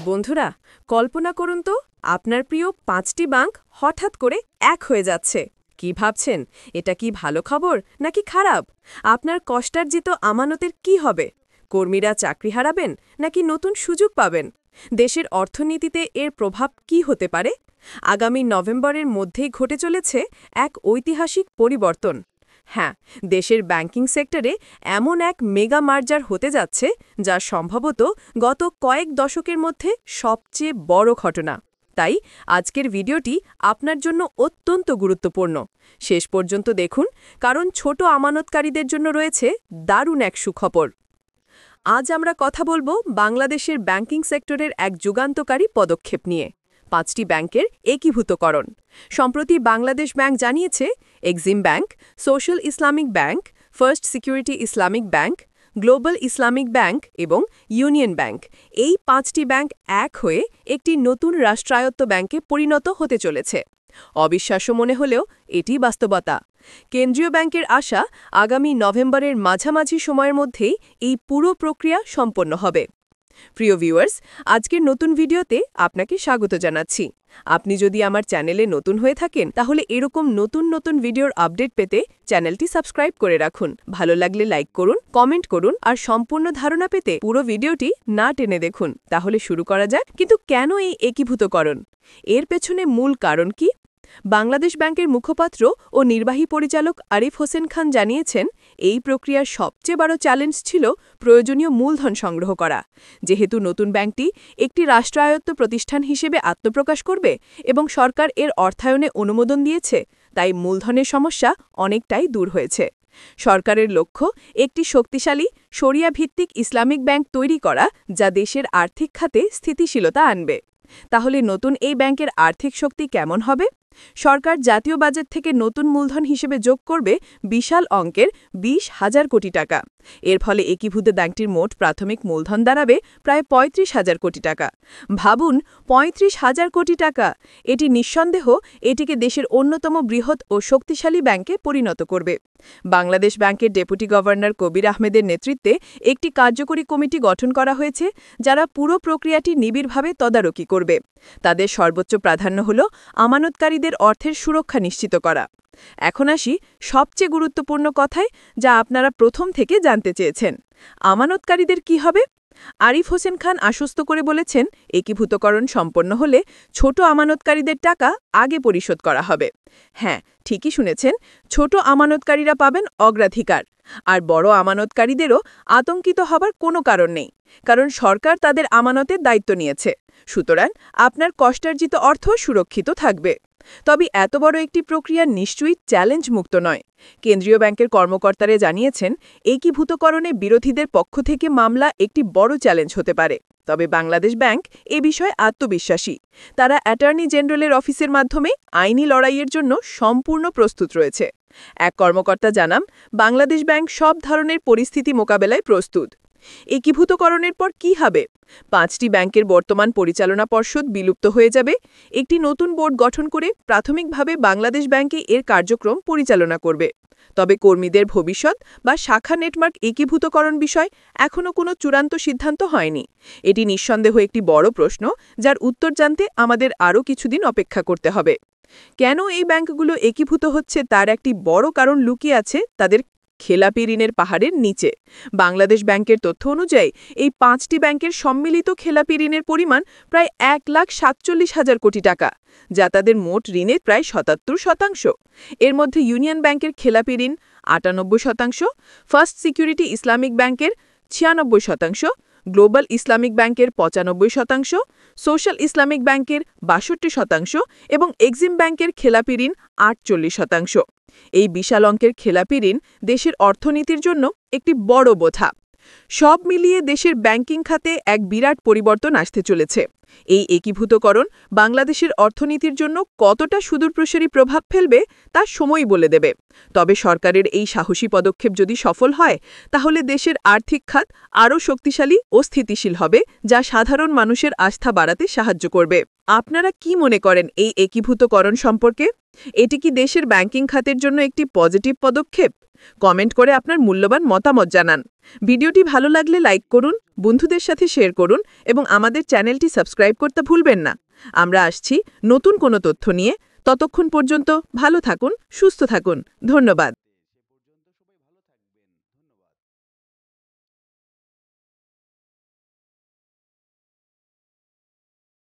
বন্ধুরা, কল্পনা করুন তো আপনার প্রিয় ৫টি ব্যাংক হঠাৎ করে এক হয়ে যাচ্ছে। কি ভাবছেন, এটা কি ভালো খবর নাকি খারাপ? আপনার কষ্টার্জিত আমানতের কি হবে? কর্মীরা চাকরি হারাবেন নাকি নতুন সুযোগ পাবেন? দেশের অর্থনীতিতে এর প্রভাব কি হতে পারে? আগামী নভেম্বরের মধ্যেই ঘটে চলেছে এক ঐতিহাসিক পরিবর্তন। হ্যাঁ, দেশের ব্যাংকিং সেক্টরে এমন এক মেগা মার্জার হতে যাচ্ছে যা সম্ভবত গত কয়েক দশকের মধ্যে সবচেয়ে বড় ঘটনা। তাই আজকের ভিডিওটি আপনার জন্য অত্যন্ত গুরুত্বপূর্ণ। শেষ পর্যন্ত দেখুন, কারণ ছোট আমানতকারীদের জন্য রয়েছে দারুণ এক সুখবর। আজ আমরা কথা বলবো বাংলাদেশের ব্যাংকিং সেক্টরের এক যুগান্তকারী পদক্ষেপ নিয়ে, ৫টি ব্যাংকের একীভূতকরণ। সম্প্রতি বাংলাদেশ ব্যাংক জানিয়েছে Exim bank, social Islamic bank, first security Islamic bank, global Islamic bank এবং ইউনিয়ন ব্যাংক, এই ৫টি ব্যাংক এক হয়ে একটি নতুন রাষ্ট্রায়ত্ত ব্যাংকে পরিণত হতে চলেছে। অবিশ্বাস্য মনে হলেও এটি বাস্তবতা। কেন্দ্রীয় ব্যাংকের আশা, আগামী নভেম্বরের মাঝামাঝি সময়ের মধ্যেই এই পুরো প্রক্রিয়া সম্পন্ন হবে। প্রিয় ভিউয়ার্স, আজকের নতুন ভিডিওতে আপনাকে স্বাগত জানাচ্ছি। আপনি যদি আমার চ্যানেলে নতুন হয়ে থাকেন, তাহলে এরকম নতুন নতুন ভিডিওর আপডেট পেতে চ্যানেলটি সাবস্ক্রাইব করে রাখুন। ভালো লাগলে লাইক করুন, কমেন্ট করুন, আর সম্পূর্ণ ধারণা পেতে পুরো ভিডিওটি না টেনে দেখুন। তাহলে শুরু করা যাক। কিন্তু কেন এই একীভূতকরণ? এর পেছনে মূল কারণ কি? বাংলাদেশ ব্যাংকের মুখপাত্র ও নির্বাহী পরিচালক আরিফ হোসেন খান জানিয়েছেন, এই প্রক্রিয়ার সবচেয়ে বড় চ্যালেঞ্জ ছিল প্রয়োজনীয় মূলধন সংগ্রহ করা। যেহেতু নতুন ব্যাংকটি একটি রাষ্ট্রায়ত্ত প্রতিষ্ঠান হিসেবে আত্মপ্রকাশ করবে এবং সরকার এর অর্থায়নে অনুমোদন দিয়েছে, তাই মূলধনের সমস্যা অনেকটাই দূর হয়েছে। সরকারের লক্ষ্য একটি শক্তিশালী শরিয়া ভিত্তিক ইসলামিক ব্যাংক তৈরি করা, যা দেশের আর্থিক খাতে স্থিতিশীলতা আনবে। তাহলে নতুন এই ব্যাংকের আর্থিক শক্তি কেমন হবে? সরকার জাতীয় বাজেট থেকে নতুন মূলধন হিসেবে যোগ করবে বিশাল অঙ্কের ২০,০০০ কোটি টাকা। এর ফলে একীভূত ব্যাংকটির মোট প্রাথমিক মূলধন দাঁড়াবে প্রায় ৩৫,০০০ কোটি টাকা। ভাবুন, ৩৫,০০০ কোটি টাকা! এটি নিঃসন্দেহ এটিকে দেশের অন্যতম বৃহৎ ও শক্তিশালী ব্যাংকে পরিণত করবে। বাংলাদেশ ব্যাংকের ডেপুটি গভর্নর কবির আহমেদের নেতৃত্বে একটি কার্যকরী কমিটি গঠন করা হয়েছে, যারা পুরো প্রক্রিয়াটি নিবিড়ভাবে তদারকি করবে। তাদের সর্বোচ্চ প্রাধান্য হল আমানতকারীদের অর্থের সুরক্ষা নিশ্চিত করা। এখন আসি সবচেয়ে গুরুত্বপূর্ণ কথায়, যা আপনারা প্রথম থেকে জানতে চেয়েছেন। আমানতকারীদের কি হবে? আরিফ হোসেন খান আশ্বস্ত করে বলেছেন, একীভূতকরণ সম্পন্ন হলে ছোট আমানতকারীদের টাকা আগে পরিশোধ করা হবে। হ্যাঁ, ঠিকই শুনেছেন, ছোট আমানতকারীরা পাবেন অগ্রাধিকার। আর বড় আমানতকারীদেরও আতঙ্কিত হবার কোনো কারণ নেই, কারণ সরকার তাদের আমানতের দায়িত্ব নিয়েছে। সুতরাং আপনার কষ্টার্জিত অর্থ সুরক্ষিত থাকবে। তবে এত বড় একটি প্রক্রিয়া নিশ্চয়ই চ্যালেঞ্জ মুক্ত নয়। কেন্দ্রীয় ব্যাংকের কর্মকর্তারা জানিয়েছেন, একীভূতকরণে বিরোধীদের পক্ষ থেকে মামলা একটি বড় চ্যালেঞ্জ হতে পারে। তবে বাংলাদেশ ব্যাংক এ বিষয়ে আত্মবিশ্বাসী। তারা অ্যাটর্নি জেনারেলের অফিসের মাধ্যমে আইনি লড়াইয়ের জন্য সম্পূর্ণ প্রস্তুত রয়েছে। এক কর্মকর্তা জানান, বাংলাদেশ ব্যাংক সব ধরনের পরিস্থিতি মোকাবেলায় প্রস্তুত। একীভূতকরণের পর কি হবে? ৫টি ব্যাংকের বর্তমান পরিচালনা পর্ষদ বিলুপ্ত হয়ে যাবে। একটি নতুন বোর্ড গঠন করে প্রাথমিকভাবে বাংলাদেশ ব্যাংকে এর কার্যক্রম পরিচালনা করবে। তবে কর্মীদের ভবিষ্যৎ বা শাখা নেটওয়ার্ক একীভূতকরণ বিষয় এখনও কোনো চূড়ান্ত সিদ্ধান্ত হয়নি। এটি নিঃসন্দেহ একটি বড় প্রশ্ন, যার উত্তর জানতে আমাদের আরও কিছুদিন অপেক্ষা করতে হবে। কেন এই ব্যাংকগুলো একীভূত হচ্ছে তার একটি বড় কারণ লুকিয়ে আছে তাদের খেলাপি ঋণের পাহাড়ের নিচে। বাংলাদেশ ব্যাংকের তথ্য অনুযায়ী এই ৫টি ব্যাংকের সম্মিলিত খেলাপি ঋণের পরিমাণ প্রায় ১,৪৭,০০০ কোটি টাকা, যা তাদের মোট ঋণের প্রায় ৭৭%। এর মধ্যে ইউনিয়ন ব্যাংকের খেলাপি ঋণ ৯৮%, ফার্স্ট সিকিউরিটি ইসলামিক ব্যাংকের ৯৬%, গ্লোবাল ইসলামিক ব্যাংকের ৯৫%, সোশ্যাল ইসলামিক ব্যাংকের ৬২% এবং এক্সিম ব্যাংকের খেলাপি ঋণ ৪৮%। এই বিশাল অঙ্কের খেলাপি ঋণ দেশের অর্থনীতির জন্য একটি বড় বোঝা। সব মিলিয়ে দেশের ব্যাংকিং খাতে এক বিরাট পরিবর্তন আসতে চলেছে। এই একীভূতকরণ বাংলাদেশের অর্থনীতির জন্য কতটা সুদূরপ্রসারী প্রভাব ফেলবে তা সময় বলে দেবে। তবে সরকারের এই সাহসী পদক্ষেপ যদি সফল হয়, তাহলে দেশের আর্থিক খাত আরও শক্তিশালী ও স্থিতিশীল হবে, যা সাধারণ মানুষের আস্থা বাড়াতে সাহায্য করবে। আপনারা কি মনে করেন এই একীভূতকরণ সম্পর্কে? এটি কি দেশের ব্যাংকিং খাতের জন্য একটি পজিটিভ পদক্ষেপ? কমেন্ট করে আপনার মূল্যবান মতামত জানান। ভিডিওটি ভালো লাগলে লাইক করুন, বন্ধুদের সাথে শেয়ার করুন এবং আমাদের চ্যানেলটি সাবস্ক্রাইব করতে ভুলবেন না। আমরা আসছি নতুন কোনো তথ্য নিয়ে। ততক্ষণ পর্যন্ত ভালো থাকুন, সুস্থ থাকুন। ধন্যবাদ।